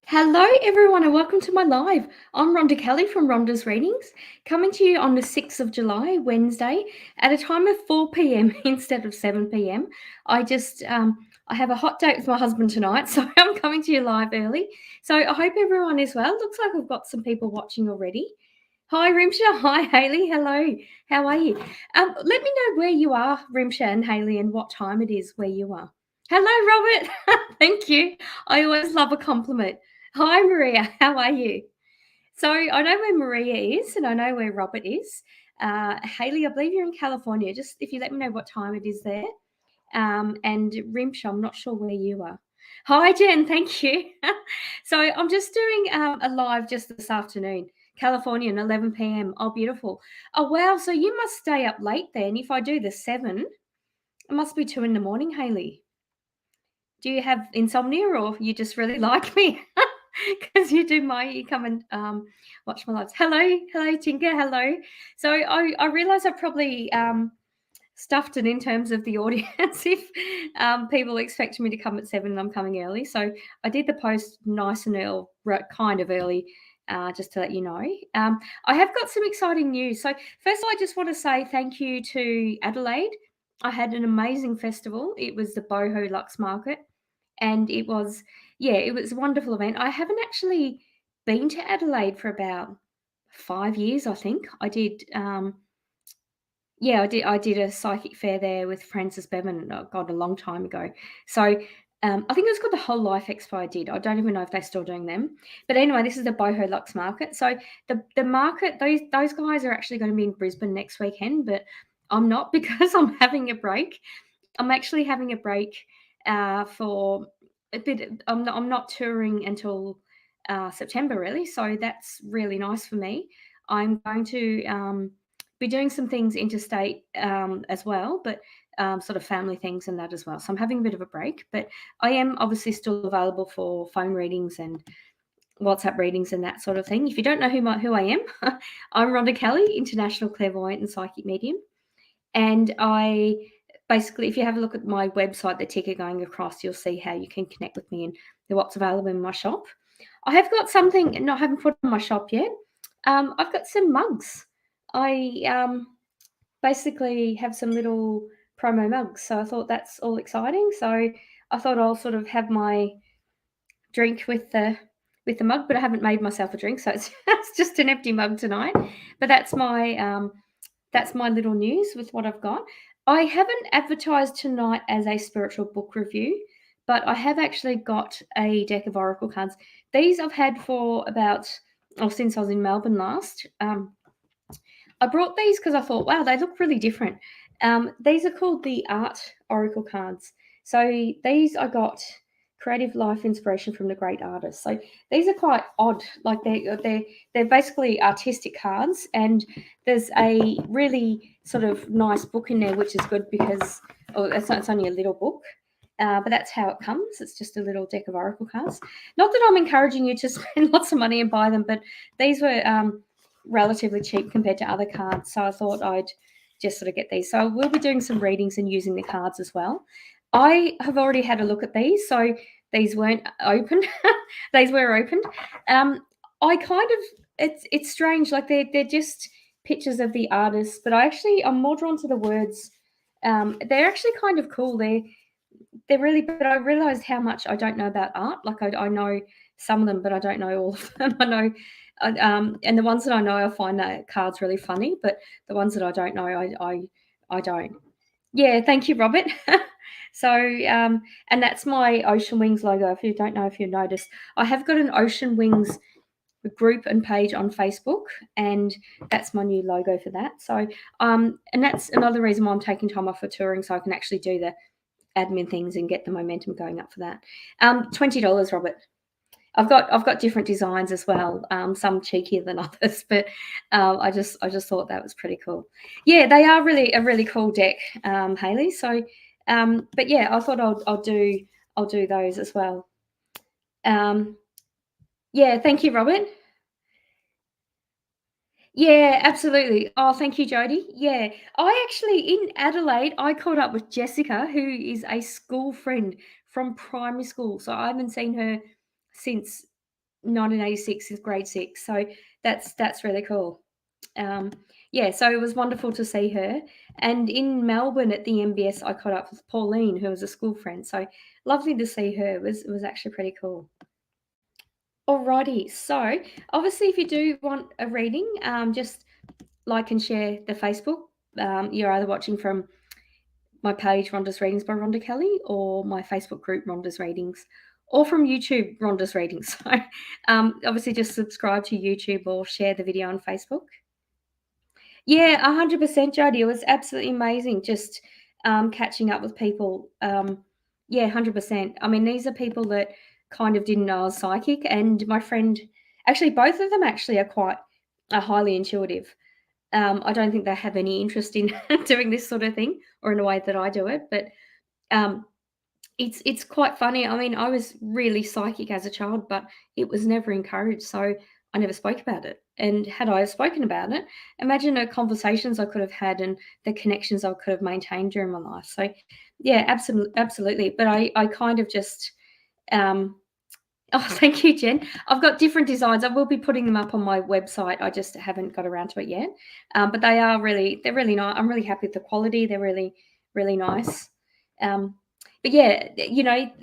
Hello, everyone, and welcome to my live. I'm Rhonda Kelly from Rhonda's Readings, coming to you on the 6th of July, Wednesday, at a time of 4 p.m. instead of 7 p.m. I have a hot date with my husband tonight, so I'm coming to you live early. So I hope everyone is well. Looks like we've got some people watching already. Hi, Rimsha. Hi, Haley. Hello. How are you? Let me know where you are, Rimsha and Haley, and what time it is where you are. Hello, Robert. Thank you. I always love a compliment. Hi, Maria. How are you? So I know where Maria is and I know where Robert is. Haley, I believe you're in California. Just if you let me know what time it is there. And Rimsha, I'm not sure where you are. Hi, Jen. Thank you. So I'm just doing a live just this afternoon, Californian, 11 p.m. Oh, beautiful. Oh, wow. So you must stay up late then. If I do the 7, it must be 2 in the morning, Haley. Do you have insomnia or you just really like me? Because you come and watch my lives. Hello, Tinker. Hello. So I realise I probably stuffed it in terms of the audience. If people expect me to come at 7 and I'm coming early, so I did the post nice and early, kind of early. Just to let you know, I have got some exciting news. So first, of all, I just want to say thank you to Adelaide. I had an amazing festival. It was the Boho Lux Market, and it was a wonderful event. I haven't actually been to Adelaide for about 5 years, I think. I did a psychic fair there with Frances Bevan, oh god, a long time ago. So, I think it was called the Whole Life Expo I did. I don't even know if they're still doing them. But anyway, this is the Boho Lux Market. So the market, those guys are actually gonna be in Brisbane next weekend, but I'm not because I'm having a break. I'm actually having a break for a bit. I'm not touring until September really, so that's really nice for me. I'm going to be doing some things interstate as well, but sort of family things and that as well. So I'm having a bit of a break, but I am obviously still available for phone readings and WhatsApp readings and that sort of thing. If you don't know who I am, I'm Rhonda Kelly, international clairvoyant and psychic medium. And I basically, if you have a look at my website, the ticker going across, you'll see how you can connect with me and what's available in my shop. I have got something, no, I haven't put in my shop yet. I've got some mugs. I basically have some little promo mugs. So I thought that's all exciting. So I thought I'll sort of have my drink with the mug, but I haven't made myself a drink, so it's, it's just an empty mug tonight. But that's my little news with what I've got. I haven't advertised tonight as a spiritual book review, but I have actually got a deck of oracle cards. These I've had for since I was in Melbourne last. I brought these because I thought, wow, they look really different. These are called the Art Oracle cards. So these I got creative life inspiration from the great artists. So these are quite odd. Like they're basically artistic cards, and there's a really sort of nice book in there, which is good because it's only a little book. But that's how it comes. It's just a little deck of oracle cards. Not that I'm encouraging you to spend lots of money and buy them, but these were relatively cheap compared to other cards. So I thought I'd just sort of get these. So we'll be doing some readings and using the cards as well. I have already had a look at these, so these weren't opened. These were opened. I kind of it's strange, like they're just pictures of the artists, but I'm more drawn to the words. They're actually kind of cool. They're really, but I realized how much I don't know about art. Like I know some of them, but I don't know all of them. I know, and the ones that I know, I find the cards really funny. But the ones that I don't know, I don't. Yeah, thank you, Robert. So, and that's my Ocean Wings logo. If you don't know, if you noticed, I have got an Ocean Wings group and page on Facebook, and that's my new logo for that. So, and that's another reason why I'm taking time off for touring, so I can actually do the admin things and get the momentum going up for that. $20, Robert. I've got different designs as well. Some cheekier than others, but I just thought that was pretty cool. Yeah, they are really a really cool deck, Haley. So, but yeah, I thought I'll do those as well. Yeah, thank you, Robert. Yeah, absolutely. Oh, thank you, Jody. Yeah, I actually in Adelaide, I caught up with Jessica, who is a school friend from primary school. So I haven't seen her since. 1986 is grade 6. So that's really cool. Yeah, so it was wonderful to see her. And in Melbourne at the MBS, I caught up with Pauline, who was a school friend. So lovely to see her. It was actually pretty cool. Alrighty, so obviously, if you do want a reading, just like and share the Facebook. You're either watching from my page, Rhonda's Readings by Rhonda Kelly, or my Facebook group, Rhonda's Readings, or from YouTube, Rhonda's Readings. So obviously, just subscribe to YouTube or share the video on Facebook. Yeah, 100%, Jodie. It was absolutely amazing just catching up with people. Yeah, 100%. I mean, these are people that kind of didn't know I was psychic, and my friend, actually, both of them actually are highly intuitive. I don't think they have any interest in doing this sort of thing or in a way that I do it, but um, it's quite funny. I mean, I was really psychic as a child, but it was never encouraged, so I never spoke about it. And had I spoken about it, imagine the conversations I could have had and the connections I could have maintained during my life. So, yeah, absolutely. But I kind of just um, oh, thank you, Jen. I've got different designs. I will be putting them up on my website. I just haven't got around to it yet. But they're really nice. I'm really happy with the quality. They're really, really nice. Um, but yeah,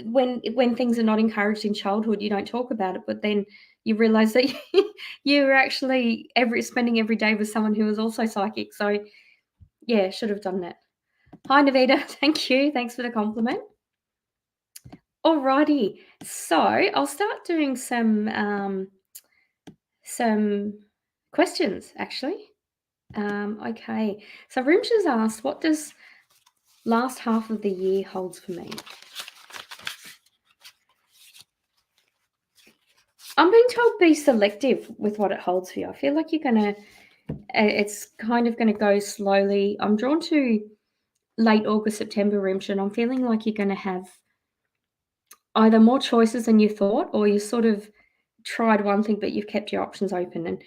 when things are not encouraged in childhood, you don't talk about it. But then you realize that you're actually spending every day with someone who is also psychic. So yeah, should have done that. Hi, Navita. Thank you. Thanks for the compliment. Alrighty, so I'll start doing some questions actually. Okay, so Rimsha's asked, what does last half of the year holds for me? I'm being told be selective with what it holds for you. I feel like it's kind of gonna go slowly. I'm drawn to late August, September, Rimsha, and I'm feeling like you're gonna have either more choices than you thought, or you sort of tried one thing but you've kept your options open,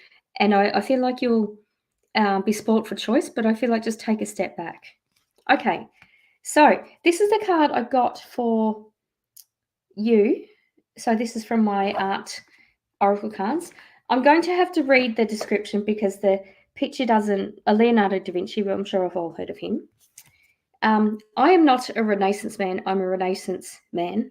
and I feel like you'll be spoilt for choice, but I feel like just take a step back. Okay, so this is the card I got for you. So this is from my art oracle cards. I'm going to have to read the description because the picture doesn't. Leonardo da Vinci, well, I'm sure I've all heard of him. I am not a Renaissance man. I'm a Renaissance man.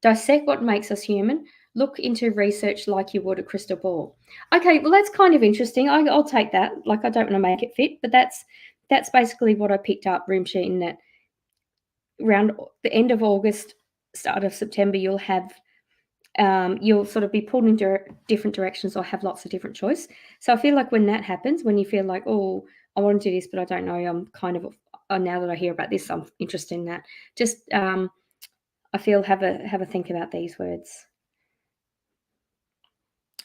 Dissect what makes us human. Look into research like you would a crystal ball. Okay, well that's kind of interesting. I'll take that. Like I don't want to make it fit, but that's basically what I picked up, Rimsha, in that around the end of August, start of September, you'll sort of be pulled in different directions or have lots of different choice. So I feel like when that happens, when you feel like, oh, I want to do this, but I don't know, I'm kind of now that I hear about this, I'm interested in that. Just I feel have a think about these words.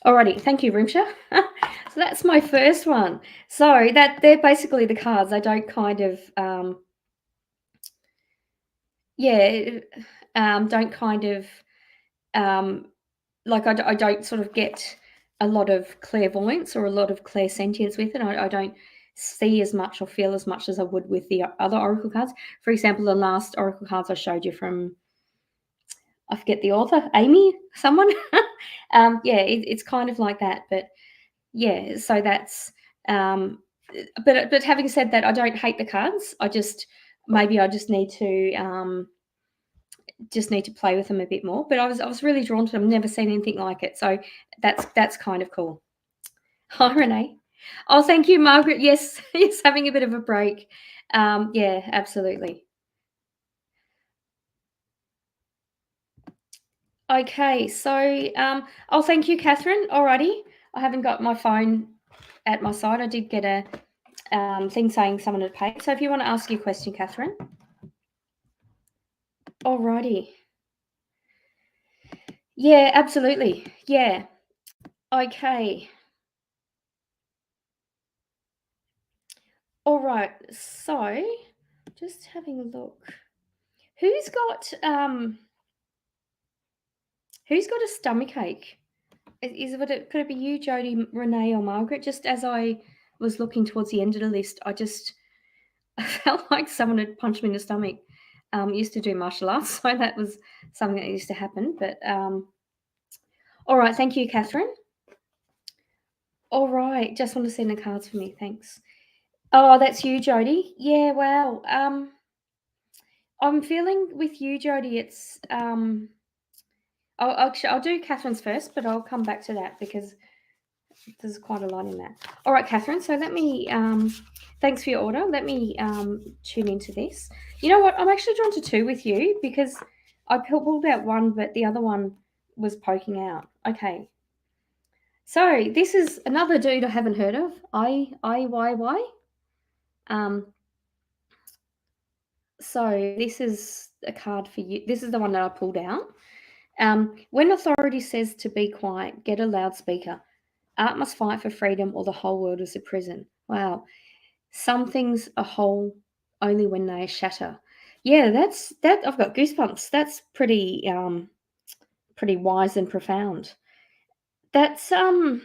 Alrighty, thank you, Rimsha. So that's my first one. So they're basically the cards. I don't kind of don't kind of like I don't sort of get a lot of clairvoyance or a lot of clairsentience with it. I don't see as much or feel as much as I would with the other oracle cards. For example, the last oracle cards I showed you from, I forget the author, Amy, someone. It's kind of like that. But yeah, so that's but having said that, I don't hate the cards. I just just need to play with them a bit more. But I was really drawn to them. Never seen anything like it. So that's kind of cool. Hi, Renee. Oh, thank you, Margaret. Yes, yes, having a bit of a break. Yeah, absolutely. Okay, so oh, thank you, Catherine. Alrighty, I haven't got my phone at my side. I did get a thing saying someone had paid. So if you want to ask your question, Catherine. Alrighty. Yeah, absolutely. Yeah. Okay. All right. So just having a look. Who's got a stomach ache? Could it be you, Jody, Renee, or Margaret? Just as I was looking towards the end of the list, I felt like someone had punched me in the stomach. Used to do martial arts, so that was something that used to happen. But All right, thank you, Catherine. All right, just want to send the cards for me, thanks. Oh, that's you, Jody. Yeah, wow. I'm feeling with you, Jody. It's I'll do Catherine's first, but I'll come back to that because there's quite a lot in that. All right, Catherine. So let me thanks for your order. Let me tune into this. You know what? I'm actually drawn to two with you because I pulled out one, but the other one was poking out. Okay. So this is another dude I haven't heard of. IYY. Um, so this is a card for you. This is the one that I pulled out. When authority says to be quiet, get a loudspeaker. Art must fight for freedom or the whole world is a prison. Wow. Some things are whole only when they shatter. Yeah, that's that. I've got goosebumps. That's pretty wise and profound. That's I'm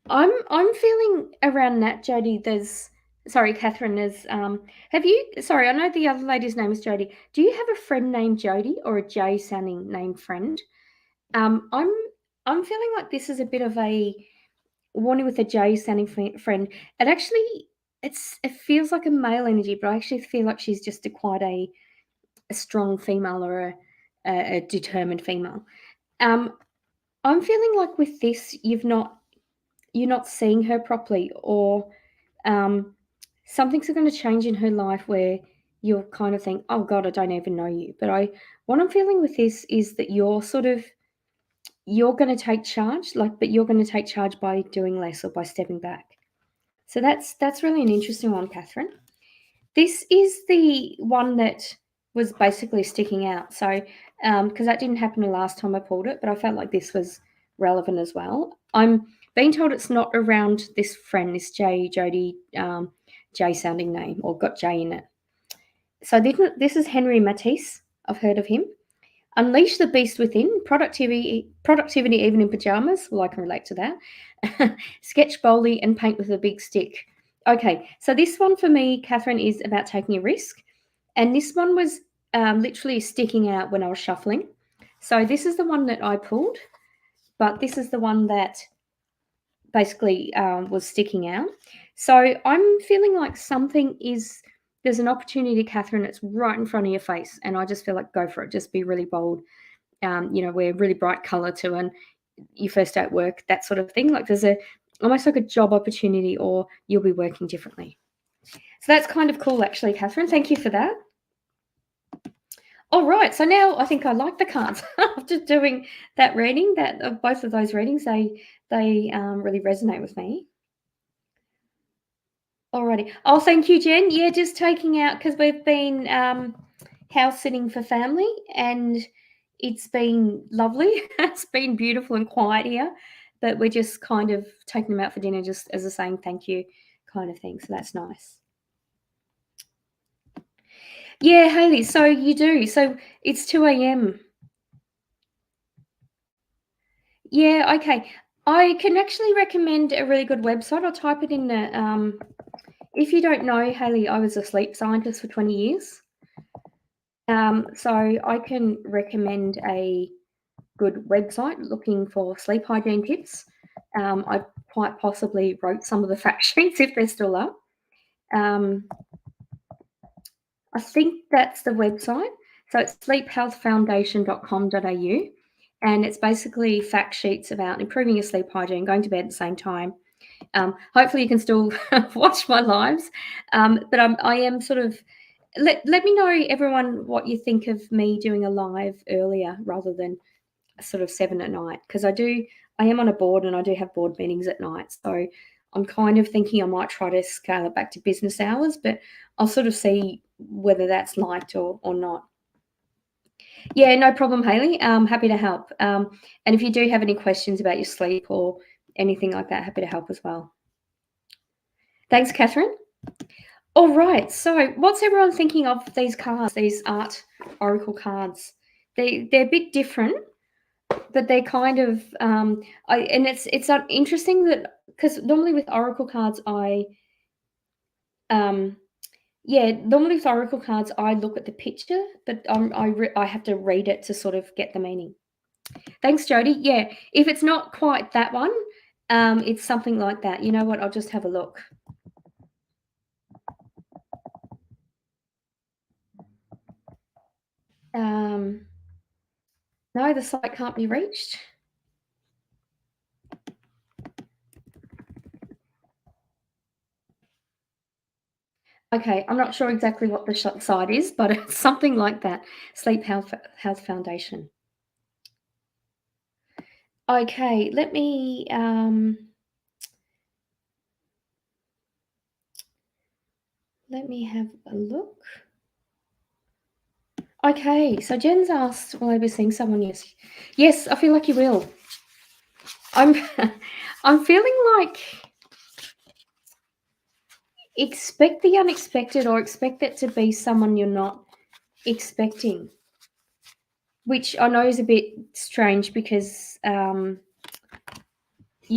feeling around that, Jody. There's sorry, Catherine. There's have you? Sorry, I know the other lady's name is Jody. Do you have a friend named Jody or a J sounding name friend? Um, I'm I'm feeling like this is a bit of a warning with a J sounding friend. It actually it feels like a male energy, but I actually feel like she's just quite a strong female or a determined female. Um, I'm feeling like with this, you're not seeing her properly, or um, something's going to change in her life where you'll kind of think, "Oh God, I don't even know you." But what I'm feeling with this is that you're going to take charge, but you're going to take charge by doing less or by stepping back. So that's really an interesting one, Catherine. This is the one that was basically sticking out. So, because that didn't happen the last time I pulled it, but I felt like this was relevant as well. I'm being told it's not around this friend, this Jody, J sounding name, or got J in it. So this is Henry Matisse. I've heard of him. Unleash the beast within. Productivity even in pajamas. Well, I can relate to that. Sketch boldly and paint with a big stick. Okay, so this one for me, Catherine, is about taking a risk. And this one was literally sticking out when I was shuffling. So this is the one that I pulled, but this is the one that basically was sticking out. So I'm feeling like there's an opportunity, Catherine, it's right in front of your face. And I just feel like go for it. Just be really bold. Wear really bright color to and you first at work, that sort of thing. Like there's almost like a job opportunity or you'll be working differently. So that's kind of cool, actually, Catherine. Thank you for that. All right, so now I think I like the cards after doing that reading. That both of those readings, they really resonate with me. Alrighty. Oh, thank you, Jen. Yeah, just taking out because we've been house sitting for family and it's been lovely. It's been beautiful and quiet here, but we're just kind of taking them out for dinner just as a saying thank you kind of thing. So that's nice. Yeah, Hayley, so you do. So it's 2 a.m. Yeah, okay. I can actually recommend a really good website. I'll type it in the if you don't know, Hayley, I was a sleep scientist for 20 years. So I can recommend a good website looking for sleep hygiene tips. I quite possibly wrote some of the fact sheets if they're still up. I think that's the website. So it's sleephealthfoundation.com.au. And it's basically fact sheets about improving your sleep hygiene, going to bed at the same time. Hopefully you can still watch my lives. But I am sort of, let me know, everyone, what you think of me doing a live earlier rather than sort of 7 at night. Because I am on a board and I do have board meetings at night. So I'm kind of thinking I might try to scale it back to business hours, but I'll sort of see whether that's liked or not. Yeah, no problem, Hayley. Happy to help. And if you do have any questions about your sleep or anything like that, happy to help as well. Thanks, Catherine. All right. So what's everyone thinking of these cards, these art oracle cards? They're a bit different, but they're kind of and it's interesting that because normally with oracle cards normally with oracle cards I look at the picture, but I have to read it to sort of get the meaning. Thanks, Jody. Yeah, if it's not quite that one, it's something like that. You know what? I'll just have a look. No, the site can't be reached. Okay, I'm not sure exactly what the site is, but it's something like that. Sleep Health Foundation. Okay, let me have a look. Okay, so Jen's asked, will I be seeing someone? Yes. Yes, I feel like you will. I'm I'm feeling like expect the unexpected or expect it to be someone you're not expecting. Which I know is a bit strange because you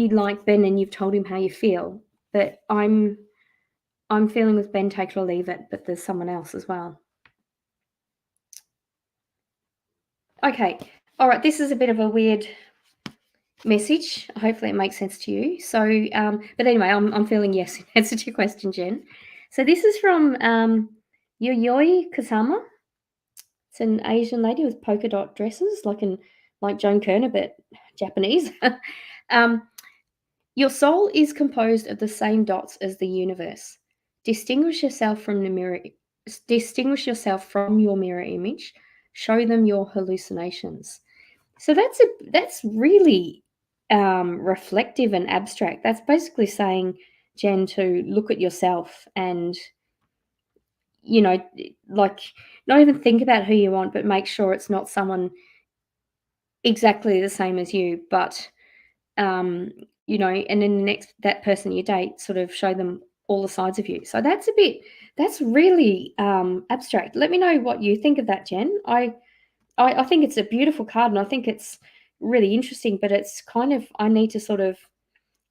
like Ben and you've told him how you feel, but I'm feeling with Ben, take it or leave it, but there's someone else as well. Okay, all right, this is a bit of a weird message. Hopefully it makes sense to you. So, but anyway, I'm feeling yes in answer to your question, Jen. So this is from Yoyoi Kasama. It's an Asian lady with polka dot dresses, like Joan Kerner, but Japanese. um, Your soul is composed of the same dots as the universe. Distinguish yourself from the mirror. Distinguish yourself from your mirror image. Show them your hallucinations. So that's really reflective and abstract. That's basically saying, Jen, to look at yourself and like not even think about who you want, but make sure it's not someone exactly the same as you, but um, and then the next that person you date, sort of show them all the sides of you. So that's really abstract. Let me know what you think of that, Jen. I think it's a beautiful card, and I think it's really interesting. But it's kind of I need to sort of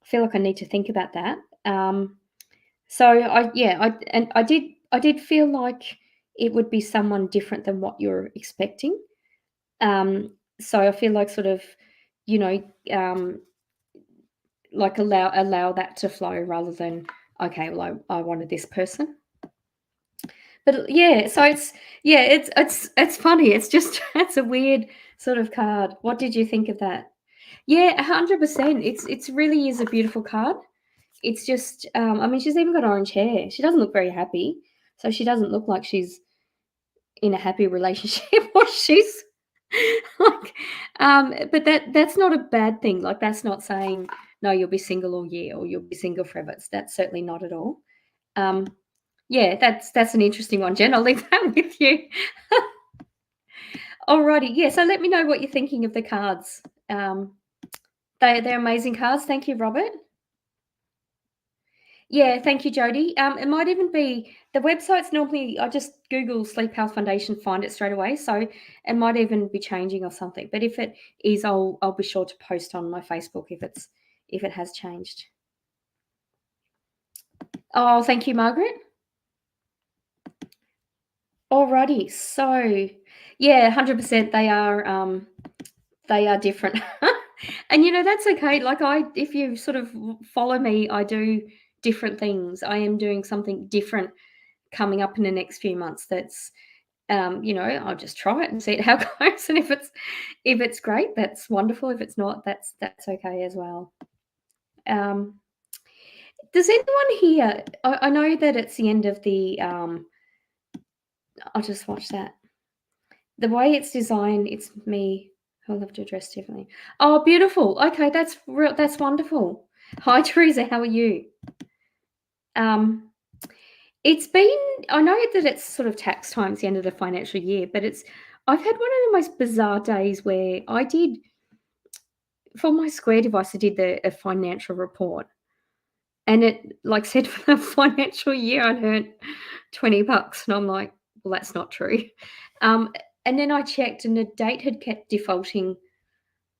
feel like I need to think about that. So I did feel like it would be someone different than what you're expecting. So I feel like sort of, you know, um, like allow that to flow rather than okay, well I wanted this person. But yeah, so it's funny. It's just it's a weird sort of card. What did you think of that? Yeah, 100%. It's really is a beautiful card. It's just I mean she's even got orange hair. She doesn't look very happy. So she doesn't look like she's in a happy relationship or she's like but that's not a bad thing. Like that's not saying no, you'll be single all year or you'll be single forever. That's certainly not at all. Um, yeah, that's an interesting one, Jen. I'll leave that with you. Alrighty, yeah. So let me know what you're thinking of the cards. They're amazing cards. Thank you, Robert. Yeah, thank you, Jody. It might even be the website's normally I just Google Sleep Health Foundation, find it straight away. So it might even be changing or something. But if it is, I'll be sure to post on my Facebook if it has changed. Oh, thank you, Margaret. Alrighty, so yeah, 100% they are different. And that's okay. Like if you sort of follow me, I do different things. I am doing something different coming up in the next few months. That's I'll just try it and see how it goes. And if it's great, that's wonderful. If it's not, that's okay as well. Does anyone here? I know that it's the end of the. I'll just watch that. The way it's designed, it's me who'll have to dress differently. Oh, beautiful. Okay, that's wonderful. Hi, Teresa. How are you? It's been. I know that it's sort of tax time, it's the end of the financial year, but I've had one of the most bizarre days where I did for my Square device. I did a financial report, and it like said for the financial year I'd earned $20, and I'm like, well, that's not true. Um, and then I checked, and the date had kept defaulting.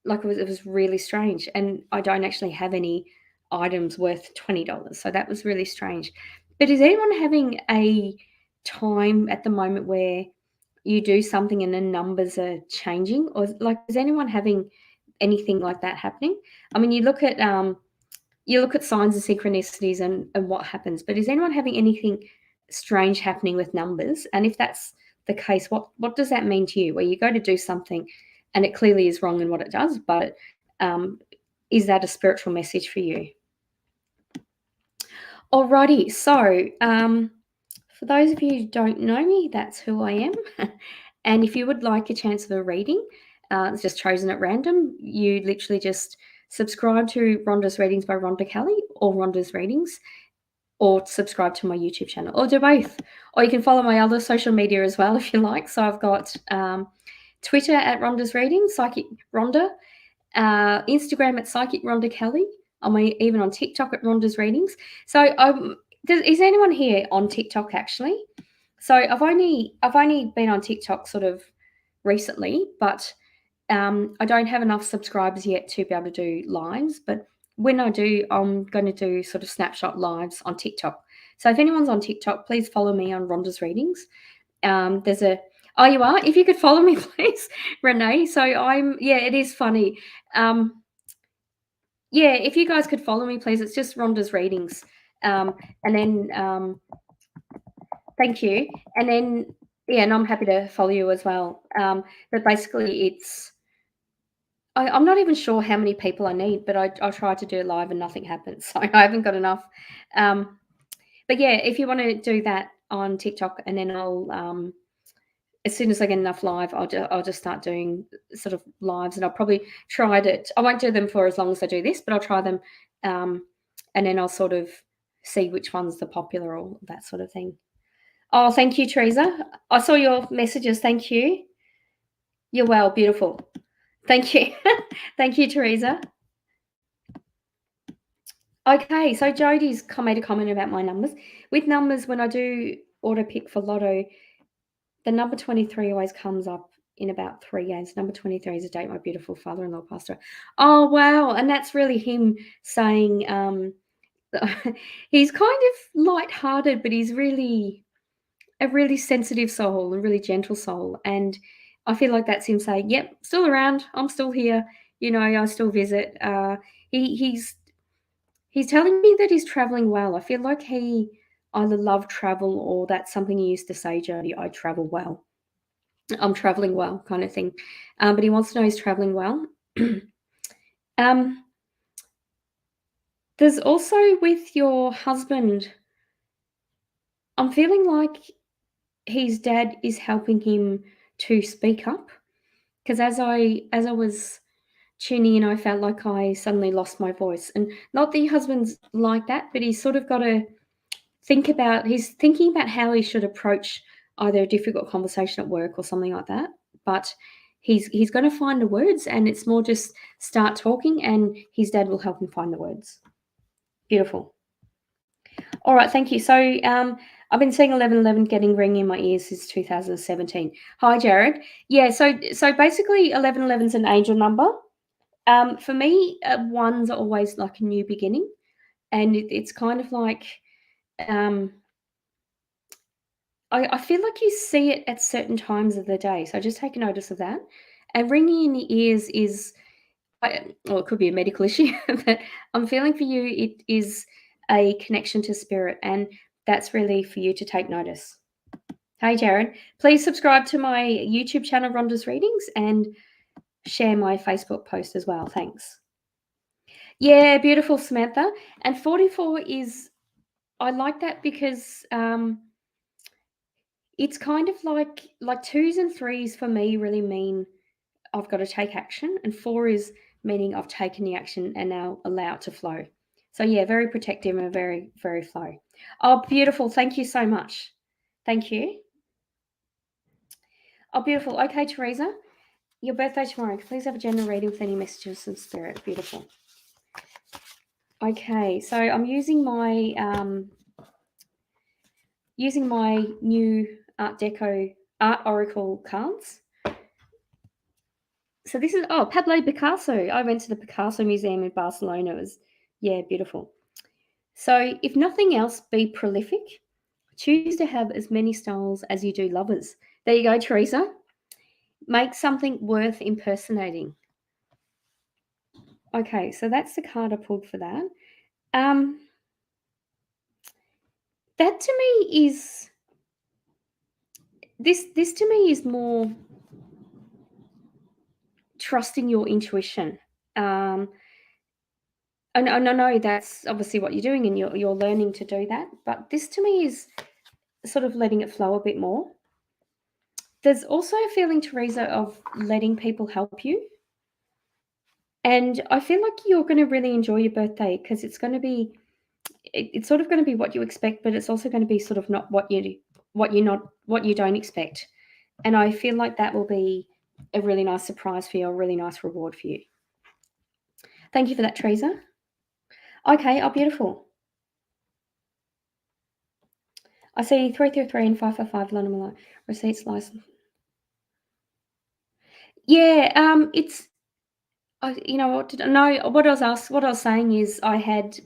Like it was really strange, and I don't actually have any items worth $20, so that was really strange. But is anyone having a time at the moment where you do something and the numbers are changing, or like is anyone having anything like that happening? I mean, you look at signs and synchronicities and what happens, but is anyone having anything strange happening with numbers? And if that's the case, what does that mean to you? Where you go to do something and it clearly is wrong in what it does, but is that a spiritual message for you? Alrighty, so for those of you who don't know me, that's who I am. And if you would like a chance of a reading, it's just chosen at random. You literally just subscribe to Rhonda's Readings by Rhonda Kelly or Rhonda's Readings, or subscribe to my YouTube channel, or do both. Or you can follow my other social media as well if you like. So I've got Twitter at Rhonda's Readings, Psychic Rhonda, Instagram at Psychic Rhonda Kelly. I'm even on TikTok at Rhonda's Readings. So is anyone here on TikTok actually? So I've only been on TikTok sort of recently, but I don't have enough subscribers yet to be able to do lives. But when I do, I'm going to do sort of snapshot lives on TikTok. So if anyone's on TikTok, please follow me on Rhonda's Readings. There's a Oh, you are? If you could follow me, please, Renee. So it is funny. If you guys could follow me, please. It's just Rhonda's Readings. And then, thank you. And then, and I'm happy to follow you as well. But basically, I'm not even sure how many people I need, but I'll try to do it live and nothing happens. So I haven't got enough. But yeah, if you want to do that on TikTok, and then I'll as soon as I get enough live, I'll just start doing sort of lives, and I'll probably try it. I won't do them for as long as I do this, but I'll try them, and then I'll sort of see which one's the popular or that sort of thing. Oh, thank you, Teresa. I saw your messages. Thank you. You're well, beautiful. Thank you. Thank you, Teresa. Okay, so Jodie's made a comment about my numbers. With numbers, when I do auto pick for Lotto, the number 23 always comes up in about 3 games. Number 23 is a date my beautiful father-in-law passed away. Oh, wow. And that's really him saying, he's kind of light-hearted, but he's really a really sensitive soul, a really gentle soul. And I feel like that's him saying, yep, still around. I'm still here. I still visit. He's telling me that he's traveling well. I feel like he either loved travel, or that's something he used to say, Jodie, I travel well. I'm traveling well, kind of thing. But he wants to know he's traveling well. There's also with your husband, I'm feeling like his dad is helping him to speak up. Because as I was tuning in, I felt like I suddenly lost my voice. And not that your husband's like that, but he's sort of got to he's thinking about how he should approach either a difficult conversation at work or something like that. But he's going to find the words, and it's more just start talking, and his dad will help him find the words. Beautiful. All right, thank you. So I've been seeing 1111 getting ringing in my ears since 2017. Hi, Jared. Yeah, so basically 1111 is an angel number. For me, ones are always like a new beginning, and it's kind of like I feel like you see it at certain times of the day. So just take notice of that. And ringing in the ears is, well, it could be a medical issue, but I'm feeling for you it is a connection to spirit, and that's really for you to take notice. Hey, Jared, please subscribe to my YouTube channel, Rhonda's Readings, and share my Facebook post as well. Thanks. Yeah, beautiful, Samantha. And 44 is, I like that because it's kind of like 2s and 3s for me really mean I've got to take action, and 4 is meaning I've taken the action and now allow it to flow. So yeah, very protective and very, very flow. Oh, beautiful. Thank you so much. Thank you. Oh, beautiful. Okay, Teresa, your birthday tomorrow. Please have a general reading with any messages from spirit. Beautiful. Okay, so I'm using my new Art Deco Art Oracle cards. So this is, Pablo Picasso. I went to the Picasso Museum in Barcelona. It was, beautiful. So if nothing else, be prolific. Choose to have as many styles as you do lovers. There you go, Teresa. Make something worth impersonating. Okay, so that's the card I pulled for that. Um, that to me is this to me is more trusting your intuition. Um, and I know that's obviously what you're doing, and you're learning to do that. But this to me is sort of letting it flow a bit more. There's also a feeling, Teresa, of letting people help you. And I feel like you're going to really enjoy your birthday because it's sort of going to be what you expect, but it's also going to be sort of not what you don't expect. And I feel like that will be a really nice surprise for you, a really nice reward for you. Thank you for that, Teresa. Okay, oh, beautiful. I see 333 and 555 London receipts license. Yeah, it's you know what? No, what I was saying is I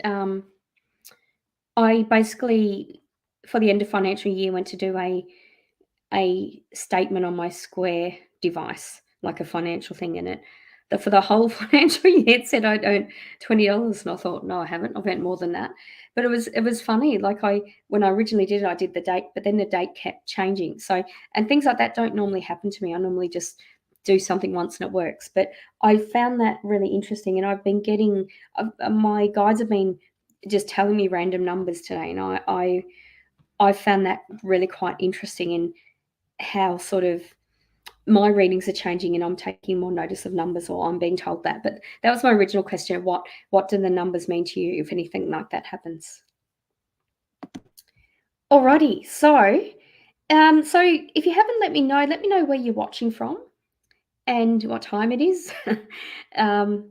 basically for the end of financial year went to do a statement on my Square device, like a financial thing in it. That for the whole financial year, it said I'd earned $20, and I thought, no, I haven't. I've earned more than that. But it was funny. Like when I originally did it, I did the date, but then the date kept changing. So and things like that don't normally happen to me. I normally just do something once and it works. But I found that really interesting, and I've been getting my guides have been just telling me random numbers today, and I found that really quite interesting in how sort of my readings are changing and I'm taking more notice of numbers, or I'm being told that. But that was my original question. What do the numbers mean to you if anything like that happens? Alrighty. So if you haven't let me know where you're watching from and what time it is. um,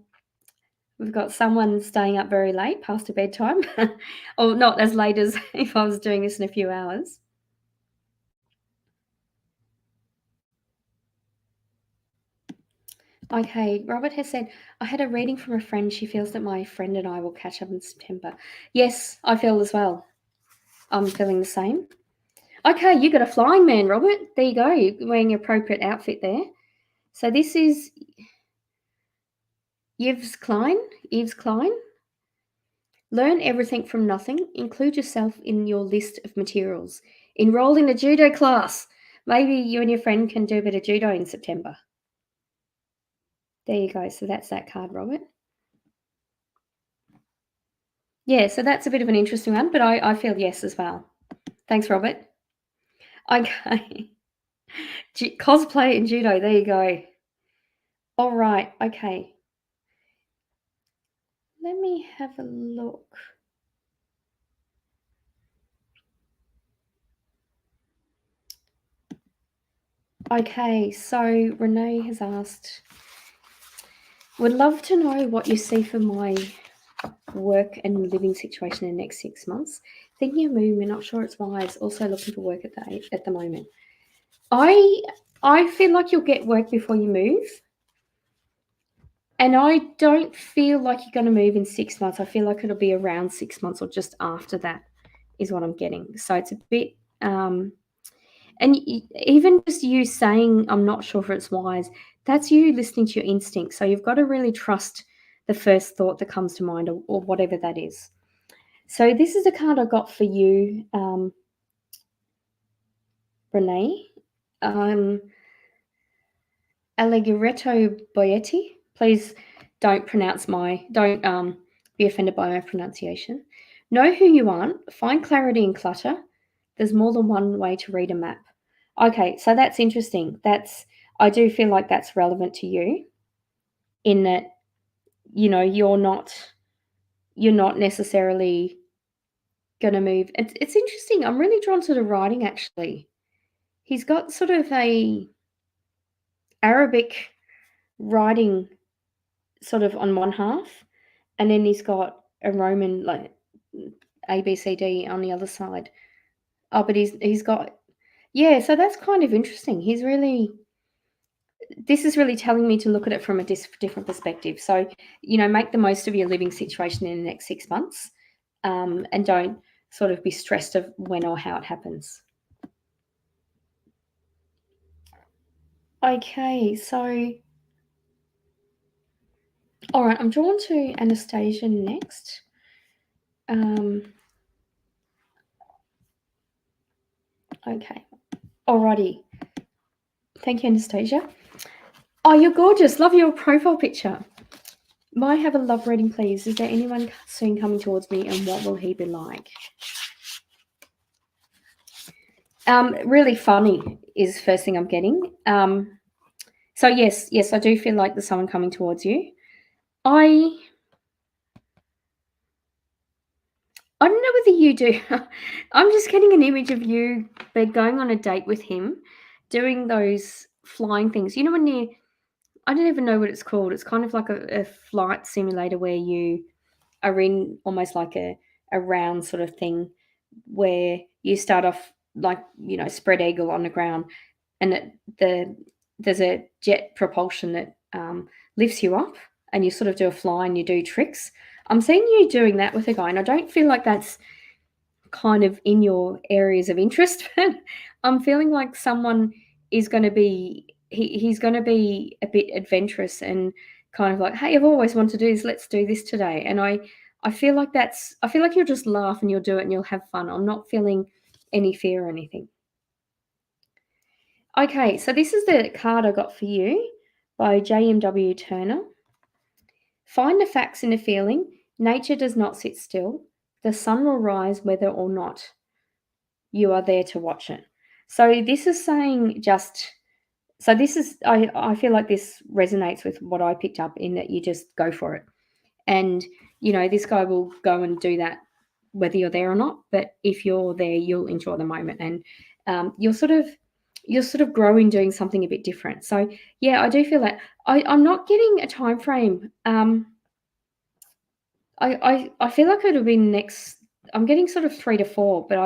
we've got someone staying up very late past her bedtime. Or not as late as if I was doing this in a few hours. Okay, Robert has said, I had a reading from a friend. She feels that my friend and I will catch up in September. Yes, I feel as well. I'm feeling the same. Okay, you got a flying man, Robert. There you go. You're wearing your appropriate outfit there. So this is Yves Klein. Yves Klein. Learn everything from nothing. Include yourself in your list of materials. Enroll in a judo class. Maybe you and your friend can do a bit of judo in September. There you go. So that's that card, Robert. Yeah, so that's a bit of an interesting one, but I feel yes as well. Thanks, Robert. Okay. Cosplay and judo. There you go. All right. Okay. Let me have a look. Okay. So Renee has asked, would love to know what you see for my work and living situation in the next 6 months. Thinking of moving, not sure it's wise. Also looking for work at the moment. I feel like you'll get work before you move. And I don't feel like you're going to move in 6 months. I feel like it'll be around 6 months or just after that is what I'm getting. So it's a bit, even just you saying, I'm not sure if it's wise, that's you listening to your instinct. So you've got to really trust the first thought that comes to mind, or whatever that is. So this is a card I got for you, Renee. Allegretto Boetti. Please don't be offended by my pronunciation. Know who you aren't. Find clarity in clutter. There's more than one way to read a map. Okay, so that's interesting. I do feel like that's relevant to you, in that you're not necessarily going to move. It's interesting. I'm really drawn to the writing actually. He's got sort of a Arabic writing sort of on one half, and then he's got a Roman, like ABCD on the other side. Oh, but he's got, yeah. So that's kind of interesting. This is really telling me to look at it from a different perspective. So make the most of your living situation in the next 6 months, and don't sort of be stressed of when or how it happens. Okay, so All right, I'm drawn to Anastasia next. Okay. Alrighty. Thank you, Anastasia. Oh, you're gorgeous. Love your profile picture. May I have a love reading, please? Is there anyone soon coming towards me, and what will he be like? Really funny is first thing I'm getting. So yes, I do feel like there's someone coming towards you. I don't know whether you do. I'm just getting an image of you going on a date with him, doing those flying things. You know when you, I don't even know what it's called. It's kind of like a flight simulator where you are in almost like a round sort of thing where you start off like, spread eagle on the ground, and there's a jet propulsion that lifts you up, and you sort of do a fly and you do tricks. I'm seeing you doing that with a guy, and I don't feel like that's kind of in your areas of interest, but I'm feeling like someone is going to be he's going to be a bit adventurous and kind of like, hey, I've always wanted to do this, let's do this today. And I feel like you'll just laugh and you'll do it and you'll have fun. I'm not feeling any fear or anything. Okay, so this is the card I got for you by JMW Turner. Find the facts in a feeling. Nature does not sit still. The sun will rise whether or not you are there to watch it. So this is saying I feel like this resonates with what I picked up, in that you just go for it. And this guy will go and do that whether you're there or not, but if you're there, you'll enjoy the moment, and you'll sort of grow in doing something a bit different. So yeah, I do feel that. I'm not getting a time frame. I feel like it would have been next. I'm getting sort of 3 to 4, but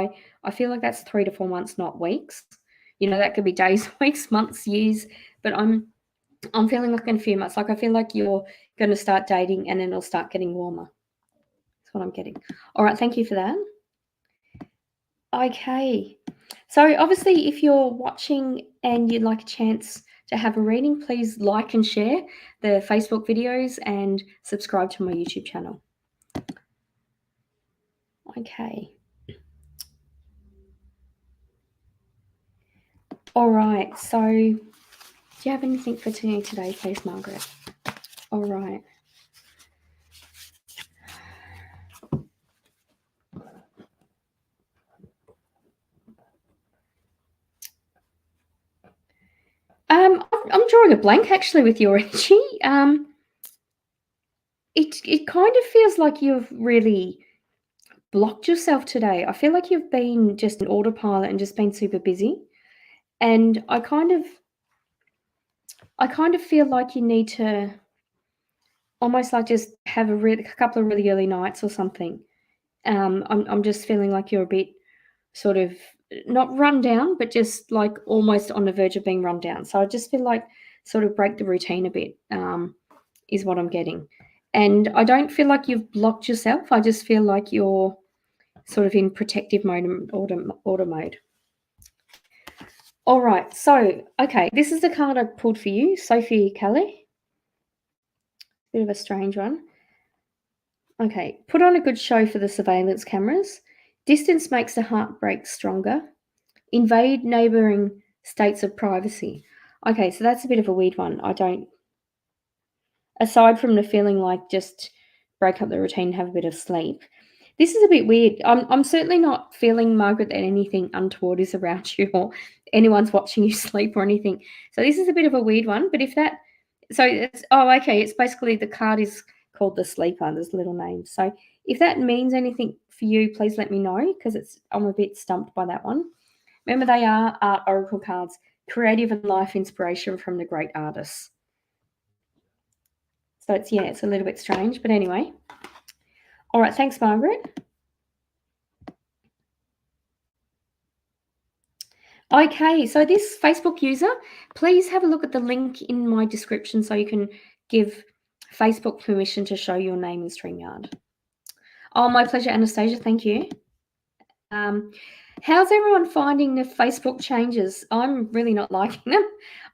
I feel like that's 3 to 4 months, not weeks. That could be days, weeks, months, years. But I'm feeling like in a few months. Like I feel like you're going to start dating, and then it'll start getting warmer. That's what I'm getting. All right, thank you for that. Okay, so obviously, if you're watching and you'd like a chance to have a reading, please like and share the Facebook videos and subscribe to my YouTube channel. Okay. All right, so do you have anything for me today, please, Margaret? All right. I'm drawing a blank actually with your energy. It kind of feels like you've really blocked yourself today. I feel like you've been just an autopilot and just been super busy. And I kind of feel like you need to almost like just have a couple of really early nights or something. I'm just feeling like you're a bit sort of not run down, but just like almost on the verge of being run down. So I just feel like sort of break the routine a bit, is what I'm getting. And I don't feel like you've blocked yourself. I just feel like you're sort of in protective mode and order mode. All right. So, okay, this is the card I pulled for you, Sophie Kelly. Bit of a strange one. Okay, put on a good show for the surveillance cameras. Distance makes the heartbreak stronger. Invade neighbouring states of privacy. Okay, so that's a bit of a weird one. Aside from the feeling like just break up the routine and have a bit of sleep, this is a bit weird. I'm certainly not feeling, Margaret, that anything untoward is around you or anyone's watching you sleep or anything. So this is a bit of a weird one. But it's basically the card is called the Sleeper. There's little names. So if that means anything for you, please let me know, because I'm a bit stumped by that one. Remember, they are art oracle cards, creative and life inspiration from the great artists. So it's a little bit strange, but anyway. All right, thanks, Margaret. Okay, so this Facebook user, please have a look at the link in my description so you can give Facebook permission to show your name in StreamYard. Oh, my pleasure, Anastasia. Thank you. How's everyone finding the Facebook changes? I'm really not liking them.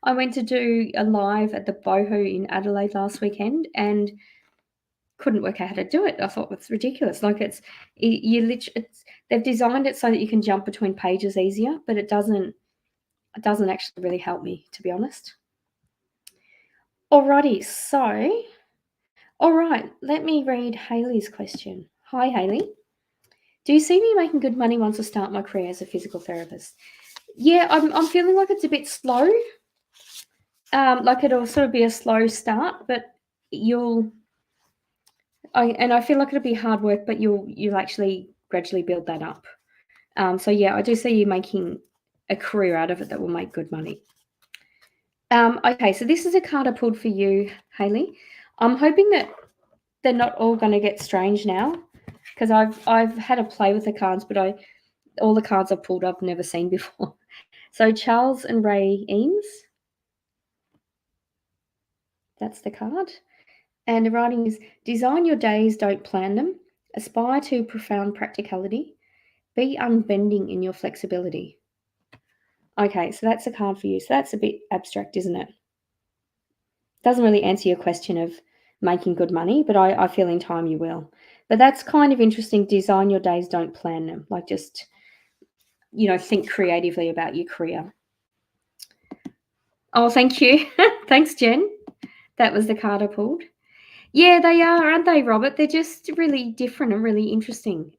I went to do a live at the Boho in Adelaide last weekend, and couldn't work out how to do it. I thought it's ridiculous. Like they've designed it so that you can jump between pages easier, but it doesn't actually really help me, to be honest. Alrighty, so all right, let me read Haley's question. Hi, Haley. Do you see me making good money once I start my career as a physical therapist? Yeah, I'm feeling like it's a bit slow. Like it'll sort of be a slow start, but I feel like it'll be hard work, but you'll actually gradually build that up. So yeah, I do see you making a career out of it that will make good money. Okay, so this is a card I pulled for you, Haley. I'm hoping that they're not all going to get strange now, because I've had a play with the cards, but all the cards I've pulled I've never seen before. So Charles and Ray Eames, that's the card. And the writing is, design your days, don't plan them. Aspire to profound practicality. Be unbending in your flexibility. Okay, so that's a card for you. So that's a bit abstract, isn't it? Doesn't really answer your question of making good money, but I feel in time you will. But that's kind of interesting. Design your days, don't plan them. Like just, think creatively about your career. Oh, thank you. Thanks, Jen. That was the card I pulled. Yeah, they are, aren't they, Robert? They're just really different and really interesting.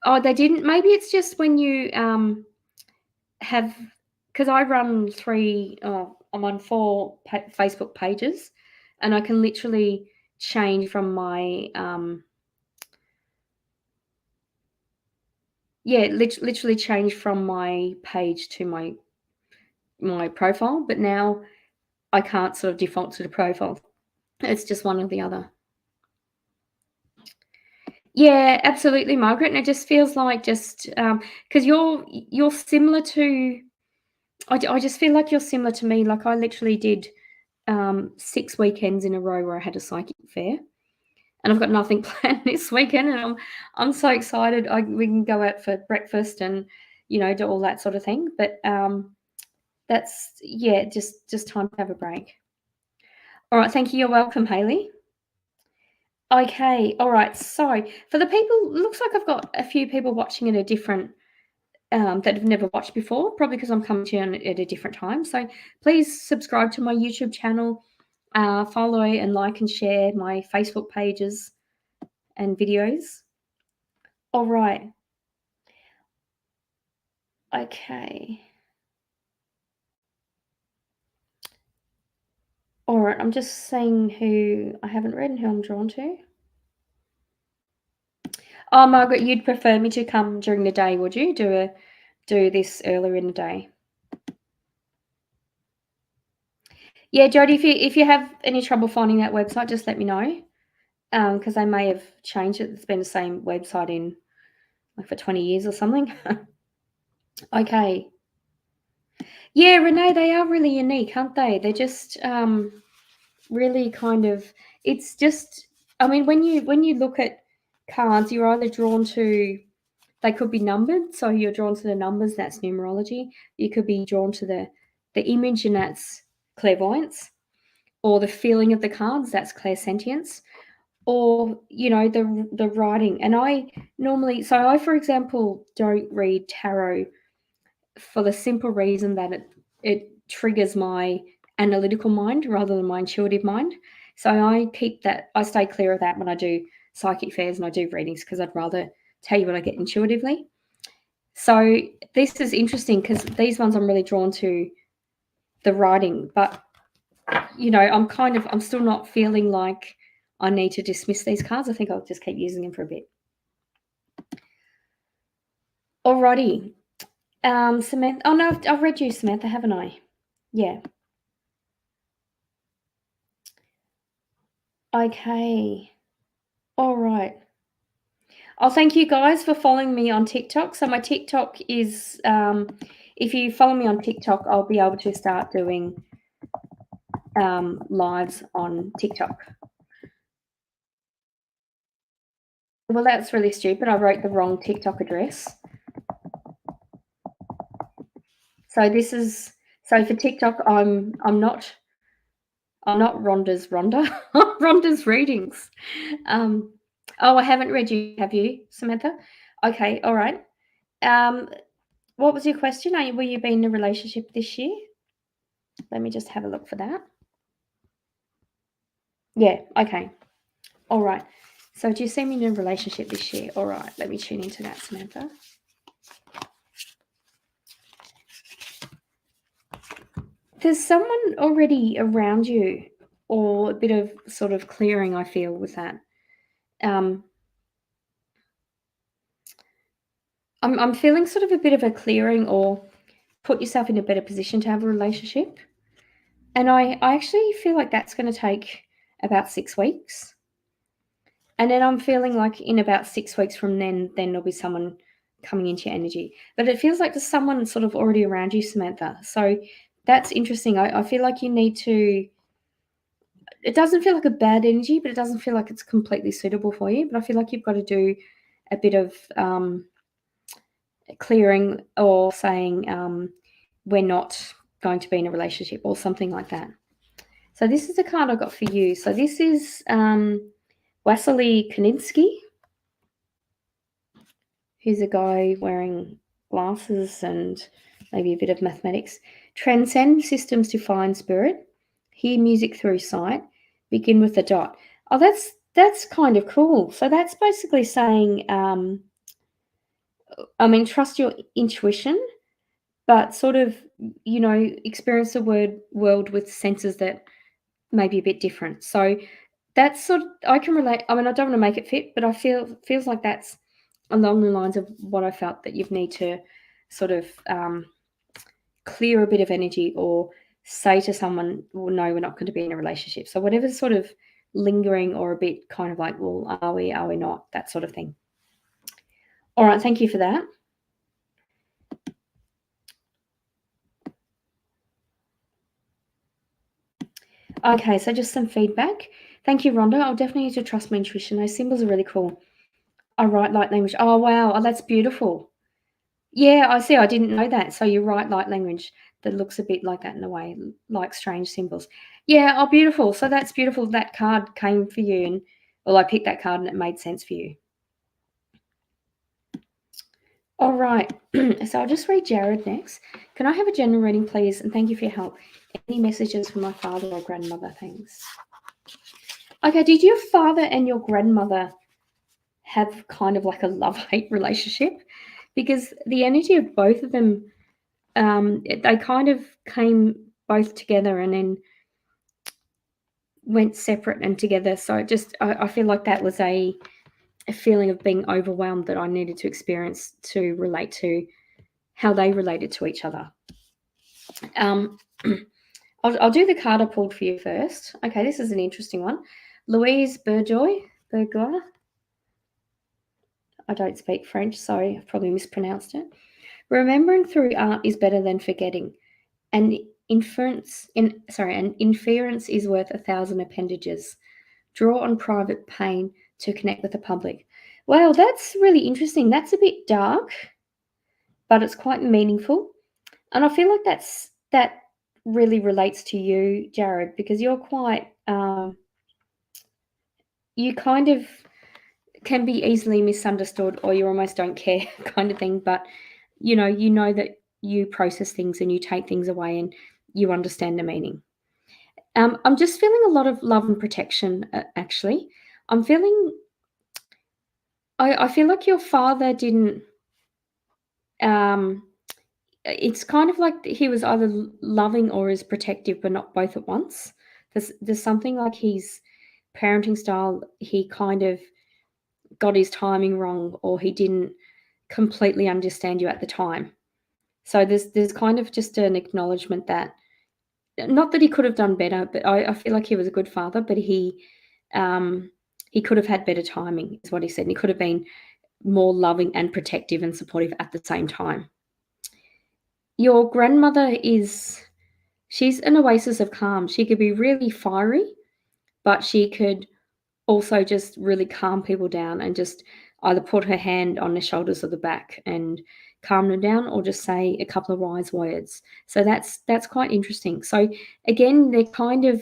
Oh, they didn't. Maybe it's just when you have, because I run I'm on 4 Facebook pages, and I can literally change from my literally change from my page to my profile, but now I can't sort of default to the profile. It's just one or the other. Yeah, absolutely, Margaret. And it just feels like because you're similar to. I just feel like you're similar to me. Like I literally did 6 weekends in a row where I had a psychic fair, and I've got nothing planned this weekend, and I'm so excited. We can go out for breakfast and do all that sort of thing. But that's just time to have a break. All right, thank you. You're welcome, Haley. Okay, all right. So for the people, looks like I've got a few people watching at a different that have never watched before, probably because I'm coming to you at a different time. So please subscribe to my YouTube channel, follow and like and share my Facebook pages and videos. All right. Okay. All right. I'm just saying who I haven't read and who I'm drawn to. Oh, Margaret, you'd prefer me to come during the day, would you? Do this earlier in the day? Yeah, Jodie, if you have any trouble finding that website, just let me know. Because they may have changed it. It's been the same website in for 20 years or something. Okay. Yeah, Renee, they are really unique, aren't they? They're just really kind of. It's just. I mean, when you look at cards, you're either drawn to. They could be numbered, so you're drawn to the numbers. That's numerology. You could be drawn to the image, and that's clairvoyance, or the feeling of the cards. That's clairsentience, or the writing. And I normally, for example, don't read tarot for the simple reason that it triggers my analytical mind rather than my intuitive mind. So I stay clear of that when I do psychic fairs and I do readings, because I'd rather tell you what I get intuitively. So this is interesting because these ones I'm really drawn to the writing, but I'm still not feeling like I need to dismiss these cards. I think I'll just keep using them for a bit. Alrighty. Samantha. Oh no, I've read you, Samantha, haven't I? Yeah. Okay. All right. Oh, thank you guys for following me on TikTok. So my TikTok is, if you follow me on TikTok, I'll be able to start doing lives on TikTok. Well, that's really stupid. I wrote the wrong TikTok address. So for TikTok, I'm I'm not Rhonda's Rhonda. Rhonda's readings. I haven't read you, have you, Samantha? Okay, all right. What was your question? Will you be in a relationship this year? Let me just have a look for that. Yeah, okay. All right. So do you see me in a relationship this year? All right, let me tune into that, Samantha. There's someone already around you, or a bit of sort of clearing, I feel, with that. I'm feeling sort of a bit of a clearing, or put yourself in a better position to have a relationship. And I actually feel like that's going to take about 6 weeks. And then I'm feeling like in about 6 weeks from then there'll be someone coming into your energy. But it feels like there's someone sort of already around you, Samantha. So that's interesting. I feel like you need to, it doesn't feel like a bad energy, but it doesn't feel like it's completely suitable for you. But I feel like you've got to do a bit of clearing, or saying we're not going to be in a relationship, or something like that. So this is the card I got for you. So this is Wassily Kaninsky, who's a guy wearing glasses and maybe a bit of mathematics. Transcend systems to find spirit. Hear music through sight. Begin with a dot. Oh, that's kind of cool. So that's basically saying, trust your intuition, but sort of, experience the world with senses that may be a bit different. So that's sort of, I can relate. I don't want to make it fit, but I feels like that's along the lines of what I felt, that you need to sort of clear a bit of energy, or say to someone, well, no, we're not going to be in a relationship. So whatever's sort of lingering, or a bit kind of like, well, are we not, that sort of thing. All right, thank you for that. Okay, so just some feedback. Thank you, Rhonda. I'll definitely need to trust my intuition. Those symbols are really cool. I write light language. Oh, wow. Oh, that's beautiful. Yeah, I see. I didn't know that. So you write light language that looks a bit like that in a way, like strange symbols. Yeah, oh, beautiful. So that's beautiful. That card came for you, and I picked that card and it made sense for you. All right. So I'll just read Jared next. Can I have a general reading, please? And thank you for your help. Any messages from my father or grandmother? Thanks. Okay, did your father and your grandmother have kind of like a love-hate relationship? Because the energy of both of them, they kind of came both together and then went separate and together. So I feel like that was a feeling of being overwhelmed that I needed to experience to relate to how they related to each other. I'll do the card I pulled for you first. Okay, this is an interesting one. Louise Bourgeois. I don't speak French, sorry, I've probably mispronounced it. Remembering through art is better than forgetting. And inference is worth 1,000 appendages. Draw on private pain to connect with the public. Well, that's really interesting. That's a bit dark, but it's quite meaningful. And I feel like that really relates to you, Jared, because you're quite, you kind of can be easily misunderstood, or you almost don't care kind of thing. But, you know that you process things and you take things away and you understand the meaning. I'm just feeling a lot of love and protection, actually. I'm feeling, I feel like your father didn't, it's kind of like he was either loving or is protective, but not both at once. There's something like his parenting style, he kind of got his timing wrong, or he didn't completely understand you at the time. So there's kind of just an acknowledgement that, not that he could have done better, but I feel like he was a good father, but he could have had better timing, is what he said. And he could have been more loving and protective and supportive at the same time. Your grandmother she's an oasis of calm. She could be really fiery, but she could also just really calm people down, and just either put her hand on the shoulders or the back and calm them down, or just say a couple of wise words. So that's quite interesting. So again, they're kind of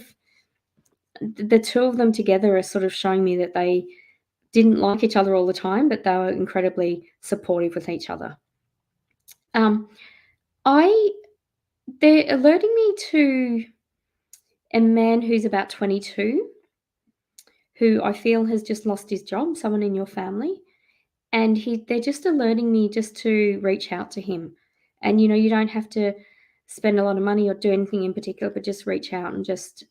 the two of them together are sort of showing me that they didn't like each other all the time, but they were incredibly supportive with each other. Um, I they're alerting me to a man who's about 22 who I feel has just lost his job, someone in your family, and they're just alerting me just to reach out to him. And you don't have to spend a lot of money or do anything in particular, but just reach out and just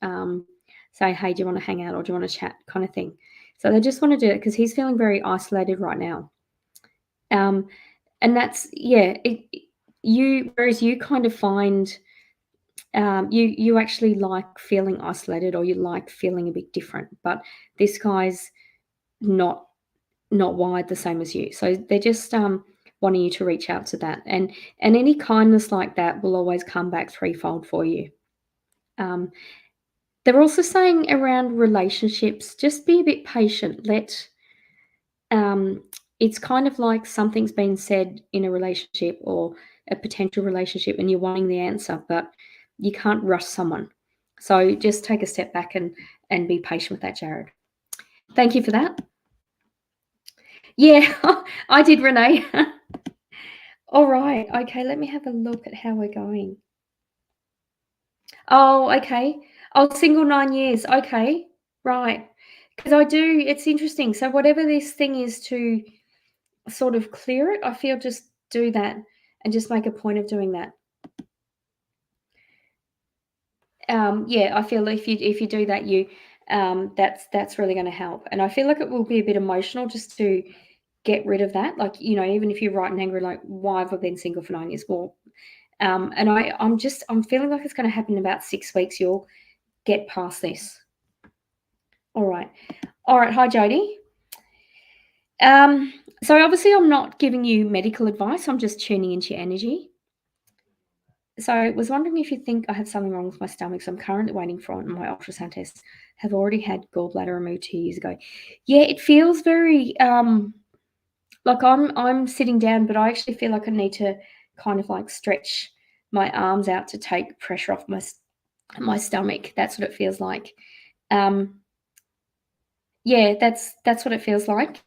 say, "Hey, do you want to hang out or do you want to chat?" kind of thing. So they just want to do it because he's feeling very isolated right now. Um, and that's yeah, whereas you kind of find you actually like feeling isolated or you like feeling a bit different, but this guy's not not wired the same as you. So they're just wanting you to reach out to that, and any kindness like that will always come back threefold for you. Um, they're also saying around relationships, just be a bit patient. Um, it's kind of like something's been said in a relationship or a potential relationship, and you're wanting the answer, but you can't rush someone. So just take a step back and be patient with that, Jared. Thank you for that. Yeah, I did, Renee. All right. Okay, let me have a look at how we're going. Oh, okay. Oh, single 9 years. Okay. Right. Because it's interesting. So whatever this thing is to sort of clear it, I feel just do that and just make a point of doing that. Yeah, I feel if you do that, that's really going to help. And I feel like it will be a bit emotional just to get rid of that. Like, even if you're right and angry, like, why have I been single for 9 years? Well, and I'm feeling like it's going to happen in about 6 weeks. You'll get past this. All right. All right. Hi, Jody. Um, so obviously I'm not giving you medical advice. I'm just tuning into your energy. So I was wondering if you think I have something wrong with my stomach. So I'm currently waiting for my ultrasound tests. Have already had gallbladder removed 2 years ago. Yeah, it feels very like I'm sitting down, but I actually feel like I need to kind of like stretch my arms out to take pressure off my stomach. That's what it feels like. Um, yeah, that's what it feels like.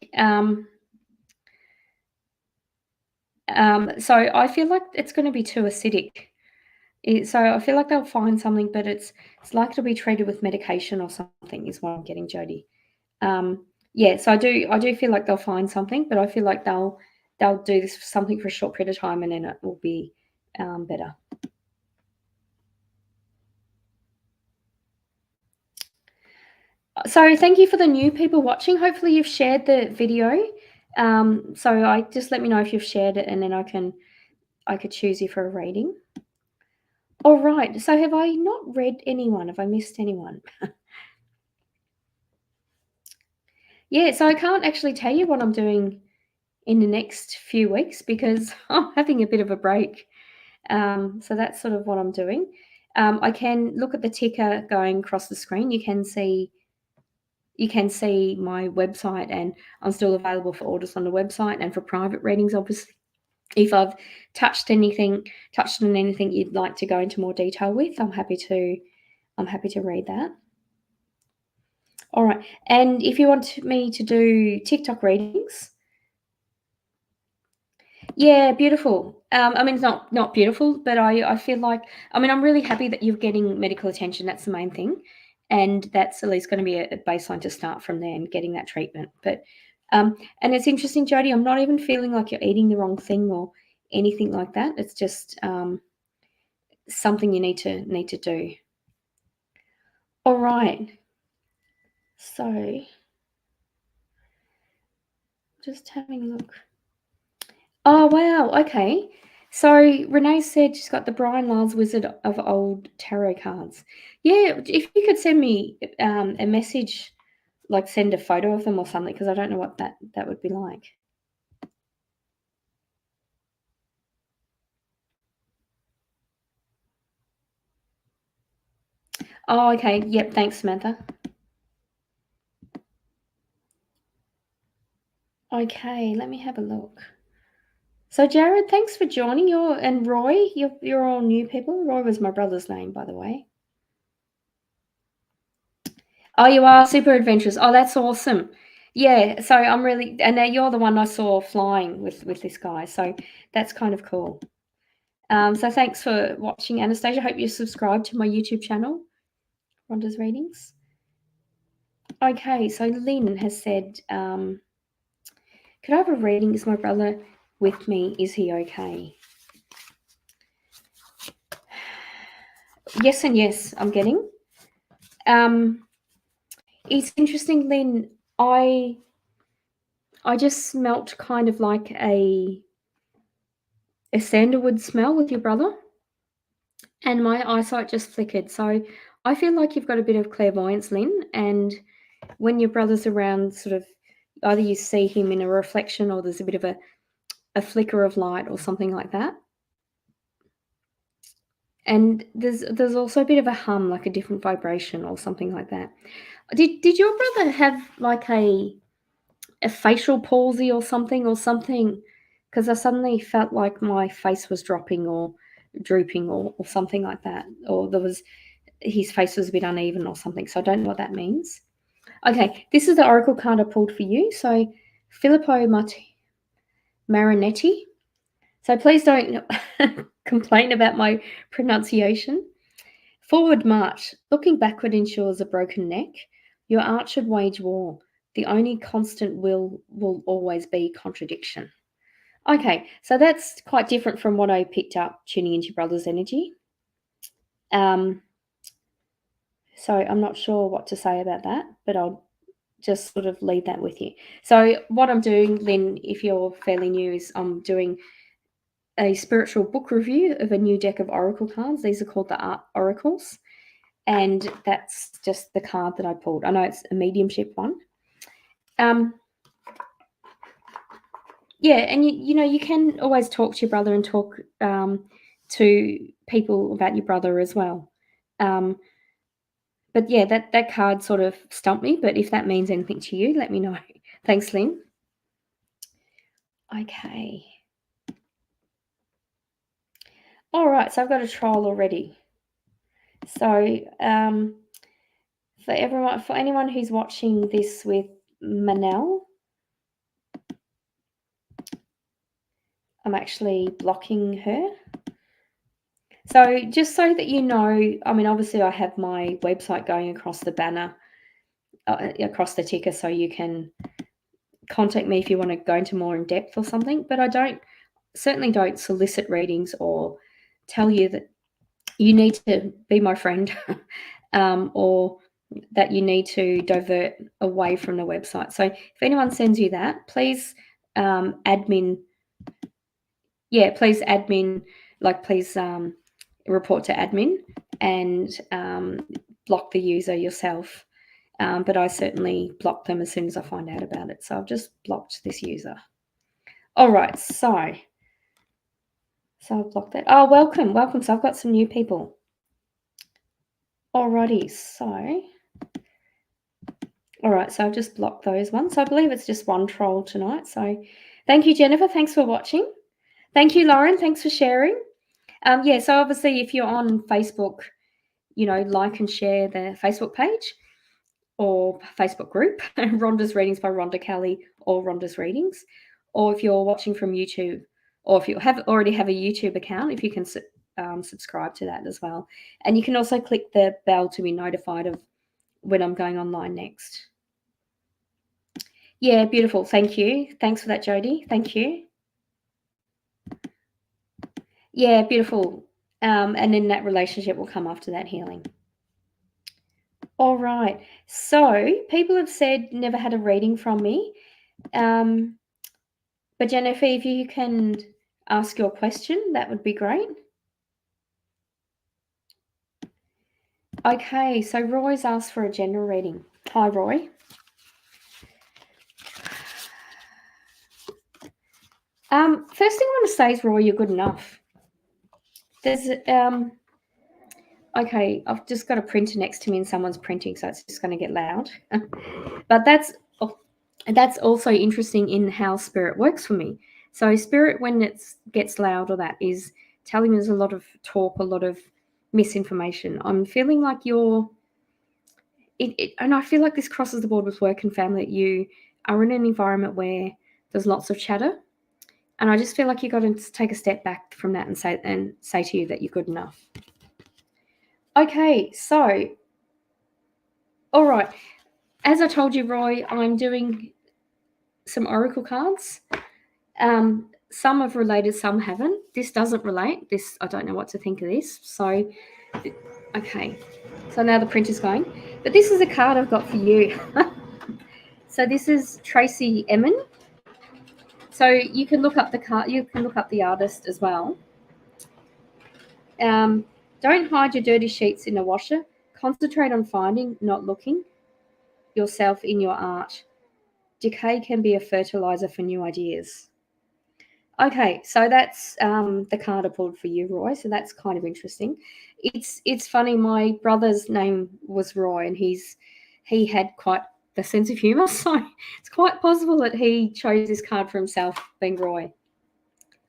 So I feel like it's going to be too acidic. So I feel like they'll find something, but it's like to be treated with medication or something. Is what I'm getting, Jody. Yeah, so I do feel like they'll find something, but I feel like they'll do this something for a short period of time, and then it will be better. So thank you for the new people watching. Hopefully you've shared the video. So I just let me know if you've shared it, and then I could choose you for a rating. All right. So have I not read anyone? Have I missed anyone? Yeah. So I can't actually tell you what I'm doing in the next few weeks because I'm having a bit of a break. So that's sort of what I'm doing. I can look at the ticker going across the screen. You can see my website, and I'm still available for orders on the website and for private readings, obviously. If I've touched on anything you'd like to go into more detail with, I'm happy to read that. All right. And if you want me to do TikTok readings, yeah, beautiful. I mean, it's not beautiful, but I feel like, I mean, I'm really happy that you're getting medical attention. That's the main thing, and that's at least going to be a baseline to start from there and getting that treatment. But and it's interesting, Jody. I'm not even feeling like you're eating the wrong thing or anything like that. It's just something you need to do. All right. So just having a look. Oh, wow, okay. So Renee said she's got the Brian Lars Wizard of Old tarot cards. Yeah, if you could send me a message, like send a photo of them or something, because I don't know what that would be like. Oh, okay. Yep. Thanks, Samantha. Okay, let me have a look. So Jared, thanks for joining. And Roy, you're all new people. Roy was my brother's name, by the way. Oh, you are super adventurous. Oh, that's awesome. Yeah, so I'm really, and now you're the one I saw flying with this guy, so that's kind of cool. So thanks for watching, Anastasia. Hope you subscribe to my YouTube channel, Rhonda's Readings. Okay, so Lynn has said, could I have a reading? Is my brother with me? Is he okay? Yes and yes, I'm getting. It's interesting, Lynn. I just smelt kind of like a sandalwood smell with your brother, and my eyesight just flickered. So I feel like you've got a bit of clairvoyance, Lynn, and when your brother's around, sort of either you see him in a reflection or there's a bit of a flicker of light or something like that. And there's also a bit of a hum, like a different vibration or something like that. Did your brother have like a facial palsy or something? Because I suddenly felt like my face was dropping or drooping or something like that, or his face was a bit uneven or something. So I don't know what that means. Okay, this is the oracle card I pulled for you. So Filippo Marinetti. So please don't complain about my pronunciation. Forward march. Looking backward ensures a broken neck. Your art should wage war. The only constant will always be contradiction. Okay, so that's quite different from what I picked up tuning into your brother's energy. So I'm not sure what to say about that, but I'll just sort of leave that with you. So what I'm doing, Lynn, if you're fairly new, is I'm doing a spiritual book review of a new deck of oracle cards. These are called the Art Oracles, and that's just the card that I pulled. I know it's a mediumship one. Yeah, and you can always talk to your brother and talk to people about your brother as well. But yeah, that card sort of stumped me. But if that means anything to you, let me know. Thanks, Lynn. Okay. All right, so I've got a trial already. So for anyone who's watching this with Manel, I'm actually blocking her. So just so that you know, I mean, obviously I have my website going across the banner, across the ticker, so you can contact me if you want to go into more in depth or something. But I certainly don't solicit readings or tell you that you need to be my friend or that you need to divert away from the website. So if anyone sends you that, please admin, please report to admin and block the user yourself. But I certainly block them as soon as I find out about it. So I've just blocked this user. All right, so I've blocked that. Oh, welcome. So I've got some new people. Alrighty, so all right, so I've just blocked those ones. So I believe it's just one troll tonight. So thank you, Jennifer. Thanks for watching. Thank you, Lauren. Thanks for sharing. Yeah, so obviously if you're on Facebook, like and share the Facebook page or Facebook group, Rhonda's Readings by Rhonda Kelly or Rhonda's Readings. Or if you're watching from YouTube, or if you already have a YouTube account, if you can subscribe to that as well. And you can also click the bell to be notified of when I'm going online next. Yeah, beautiful. Thank you. Thanks for that, Jody. Thank you. Yeah, beautiful. And then that relationship will come after that healing. All right. So people have said never had a reading from me. But Jennifer, if you can ask your question, that would be great. Okay, so Roy's asked for a general reading. Hi, Roy. First thing I want to say is, Roy, you're good enough. There's okay, I've just got a printer next to me and someone's printing, so it's just going to get loud. But that's also interesting in how spirit works for me. So spirit, when it gets loud or that, is telling me there's a lot of talk, a lot of misinformation. I'm feeling like you're and I feel like this crosses the board with work and family. That you are in an environment where there's lots of chatter, and I just feel like you got to take a step back from that and say to you that you're good enough. Okay, so all right. As I told you, Roy, I'm doing some oracle cards. Some have related, some haven't. This doesn't relate. This, I don't know what to think of this. So, okay. So now the printer's going. But this is a card I've got for you. So this is Tracy Emin. So you can look up the card. You can look up the artist as well. Don't hide your dirty sheets in the washer. Concentrate on finding, not looking, yourself in your art. Decay can be a fertilizer for new ideas. Okay, so that's the card I pulled for you, Roy. So that's kind of interesting. It's funny. My brother's name was Roy, and he had quite the sense of humour. So it's quite possible that he chose this card for himself, being Roy.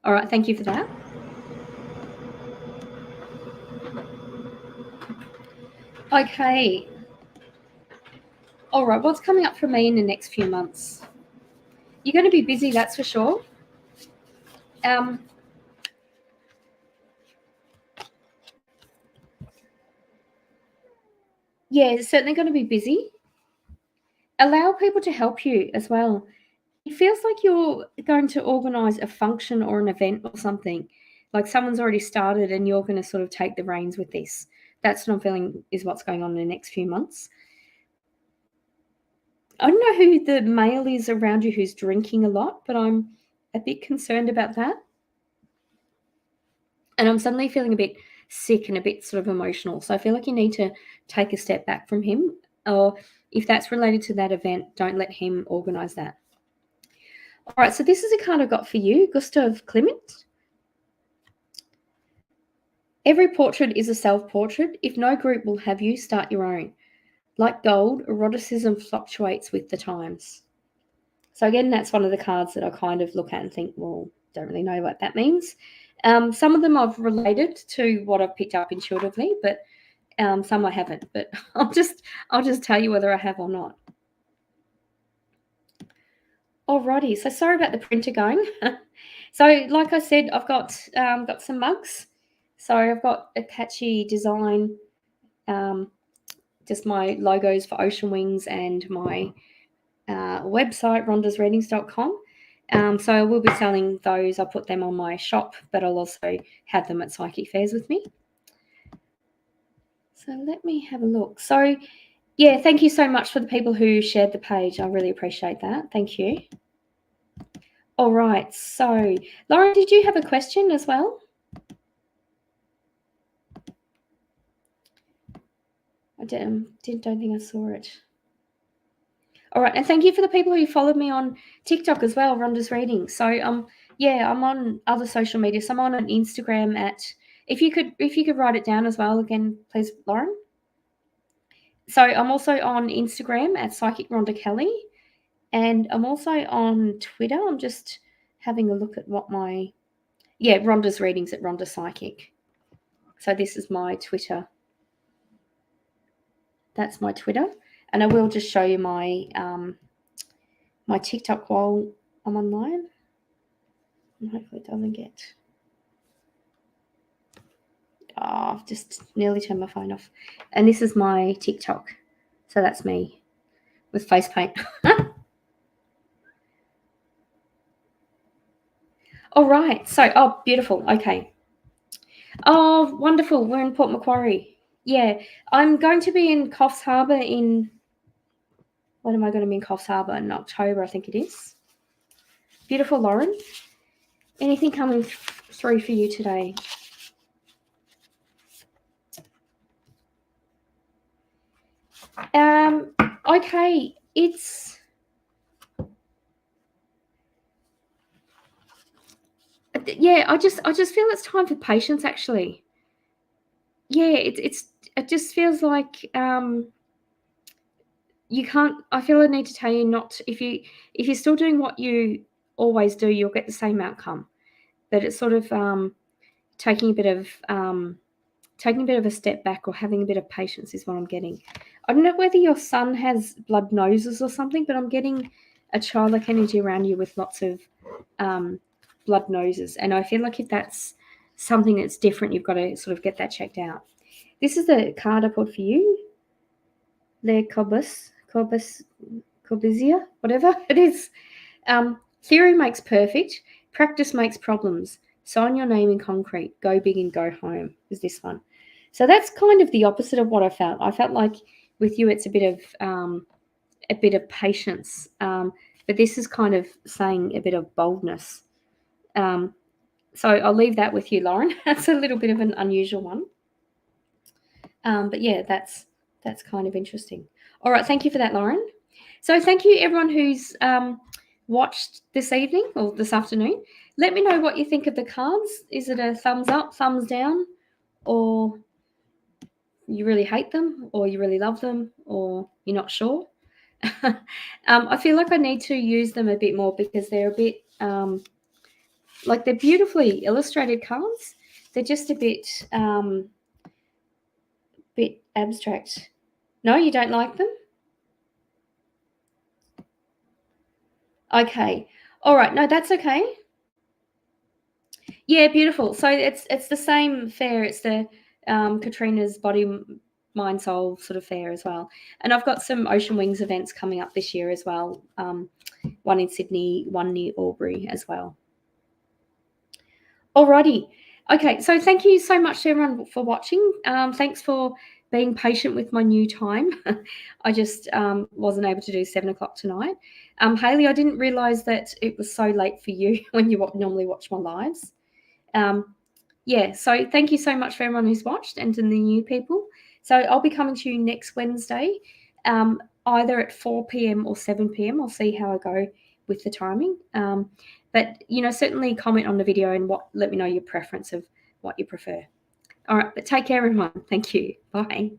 All right, thank you for that. Okay. All right, what's coming up for me in the next few months? You're going to be busy, that's for sure. Yeah, it's certainly going to be busy. Allow people to help you as well. It feels like you're going to organise a function or an event or something. Like someone's already started and you're going to sort of take the reins with this. That's what I'm feeling is what's going on in the next few months. I don't know who the male is around you who's drinking a lot, but I'm a bit concerned about that. And I'm suddenly feeling a bit sick and a bit sort of emotional. So I feel like you need to take a step back from him. Or if that's related to that event, don't let him organise that. All right, so this is a card I've got for you, Gustav Klimt. Every portrait is a self-portrait. If no group will have you, start your own. Like gold, eroticism fluctuates with the times. So again, that's one of the cards that I kind of look at and think, well, don't really know what that means. Some of them I've related to what I've picked up intuitively, but some I haven't. But I'll just tell you whether I have or not. Alrighty, so sorry about the printer going. So like I said, I've got some mugs. So I've got a catchy design, just my logos for Ocean Wings and my website, rhondasreadings.com. So I will be selling those. I'll put them on my shop, but I'll also have them at psychic fairs with me. So let me have a look. So yeah, thank you so much for the people who shared the page. I really appreciate that. Thank you. All right. So Lauren, did you have a question as well? I don't think I saw it. All right, and thank you for the people who followed me on TikTok as well, Rhonda's Reading. So yeah, I'm on other social media. So I'm on Instagram at if you could write it down as well again, please, Lauren. So I'm also on Instagram at Psychic Rhonda Kelly, and I'm also on Twitter. I'm just having a look at what Rhonda's Readings at Rhonda Psychic. So this is my Twitter. That's my Twitter, and I will just show you my my TikTok while I'm online. And hopefully it doesn't get... Oh, I've just nearly turned my phone off. And this is my TikTok. So that's me with face paint. All right. So, beautiful. Okay. Oh, wonderful. We're in Port Macquarie. Yeah. I'm going to be in Coffs Harbour when am I going to be in Coffs Harbour? In October, I think it is. Beautiful, Lauren. Anything coming through for you today? Okay, I just feel it's time for patience, actually. Yeah, it just feels like you can't. I feel I need to tell you not if you're still doing what you always do, you'll get the same outcome. But it's sort of taking a bit of taking a bit of a step back or having a bit of patience is what I'm getting. I don't know whether your son has blood noses or something, but I'm getting a childlike energy around you with lots of blood noses. And I feel like if that's something that's different, you've got to sort of get that checked out. This is the card I pulled for you. Le Corbizia, whatever it is. Theory makes perfect. Practice makes problems. Sign your name in concrete. Go big and go home is this one. So that's kind of the opposite of what I felt. I felt like with you, it's a bit of patience. But this is kind of saying a bit of boldness. So I'll leave that with you, Lauren. That's a little bit of an unusual one. But yeah, that's kind of interesting. All right, thank you for that, Lauren. So thank you everyone who's watched this evening or this afternoon. Let me know what you think of the cards. Is it a thumbs up, thumbs down, or you really hate them, or you really love them, or you're not sure? I feel like I need to use them a bit more because they're a bit like they're beautifully illustrated cards. They're just a bit abstract. No, you don't like them? Okay. All right. No, that's okay. Yeah, beautiful. So it's the same fair. It's the Katrina's Body, Mind, Soul sort of fair as well. And I've got some Ocean Wings events coming up this year as well. One in Sydney, one near Albury as well. Alrighty. Okay, so thank you so much to everyone for watching. Thanks for being patient with my new time. I just wasn't able to do 7 o'clock tonight. Hayley, I didn't realise that it was so late for you when you normally watch my lives. Yeah, so thank you so much for everyone who's watched and to the new people. So I'll be coming to you next Wednesday, either at 4 p.m. or 7 p.m. I'll see how I go with the timing. But, certainly comment on the video and let me know your preference of what you prefer. All right, but take care, everyone. Thank you. Bye.